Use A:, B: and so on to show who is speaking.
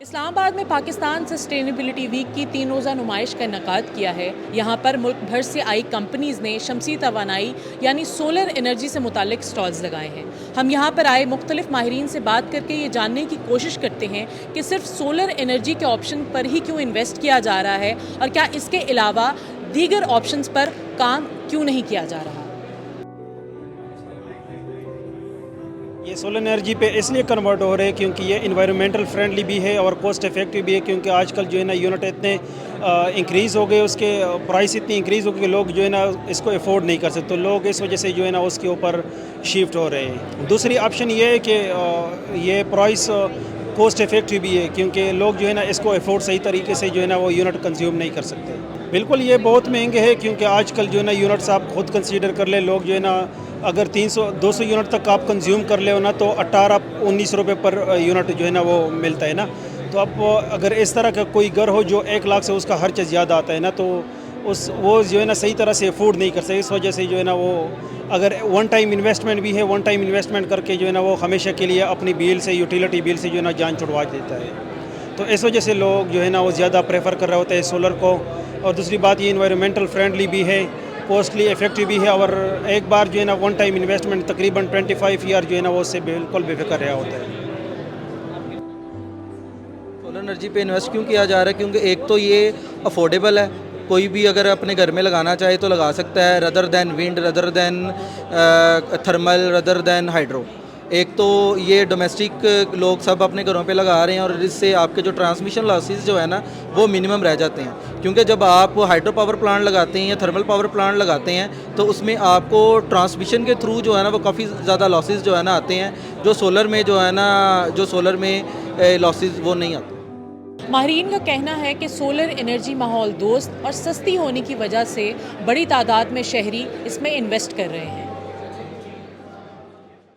A: इस्लामाबाद में Pakistan sustainability week की 3 रोज़ा नुमाइश का इनकाद किया है। यहाँ पर मुल्क भर से आई कंपनीज़ ने शमसी तवानाई यानी सोलर एनर्जी से मुतालिक स्टॉल्स लगाए हैं। हम यहाँ पर आए मुख्तलिफ माहिरीन से बात करके ये जानने की कोशिश करते हैं कि सिर्फ सोलर एनर्जी के ऑप्शन पर ही क्यों इन्वेस्ट किया जा रहा है और क्या इसके अलावा दीगर ऑप्शंस पर काम क्यों नहीं किया जा रहा।
B: ये सोलर एनर्जी पे इसलिए कन्वर्ट हो रहे हैं क्योंकि ये इन्वायरमेंटल फ्रेंडली भी है और कॉस्ट इफेक्टिव भी है, क्योंकि आजकल जो है ना यूनिट इतने इंक्रीज़ हो गए, उसके प्राइस इतनी इंक्रीज़ हो गए कि लोग जो है ना इसको अफोर्ड नहीं कर सकते, तो लोग इस वजह से जो है ना उसके ऊपर शिफ्ट हो रहे हैं। दूसरी ऑप्शन ये है कि ये प्राइस कॉस्ट इफेक्टिव भी है, क्योंकि लोग जो है ना इसको अफोर्ड सही तरीके से जो है ना वो यूनिट कंज्यूम नहीं कर सकते। बिल्कुल ये बहुत महंगे है, क्योंकि आजकल जो है ना यूनिट्स आप खुद कंसीडर कर ले, लोग जो है ना अगर 300-200 यूनिट तक आप कंज्यूम कर ले हो ना तो 18-19 रुपये पर यूनिट जो है ना वो मिलता है ना। तो अब अगर इस तरह का कोई घर हो जो 1 लाख से उसका खर्च ज़्यादा आता है ना, तो वो जो है ना सही तरह से अफोर्ड नहीं कर सकते। इस वजह से जो है ना वो अगर वन टाइम इन्वेस्टमेंट भी है, वन टाइम इन्वेस्टमेंट करके जो है ना वो हमेशा के लिए अपनी बिल से, यूटिलिटी बिल से जो है ना जान छुड़वा देता है। तो इस वजह से लोग जो है ना वो ज़्यादा प्रेफर कर रहे होते हैं सोलर को। और दूसरी बात ये इन्वायरमेंटल फ्रेंडली भी है, कॉस्टली इफेक्टिव भी है, और एक बार जो है ना वन टाइम इन्वेस्टमेंट तकरीबन 25 ईयर जो है ना वो उससे बिल्कुल बेफिक्र रहा होता है।
C: सोलर एनर्जी पे इन्वेस्ट क्यों किया जा रहा है? क्योंकि एक तो ये अफोर्डेबल है, कोई भी अगर अपने घर में लगाना चाहे तो लगा सकता है, rather than wind, rather than thermal, rather than hydro. एक तो ये डोमेस्टिक लोग सब अपने घरों पे लगा रहे हैं और इससे आपके जो ट्रांसमिशन लॉसेस जो है ना वो मिनिमम रह जाते हैं, क्योंकि जब आप हाइड्रो पावर प्लांट लगाते हैं या थर्मल पावर प्लांट लगाते हैं तो उसमें आपको ट्रांसमिशन के थ्रू जो है ना वो काफ़ी ज़्यादा लॉसेस जो है ना आते हैं, जो सोलर में जो है ना सोलर में लॉसेस वो नहीं आते।
A: माहिरीन का कहना है कि सोलर एनर्जी माहौल दोस्त और सस्ती होने की वजह से बड़ी तादाद में शहरी इसमें इन्वेस्ट कर रहे हैं।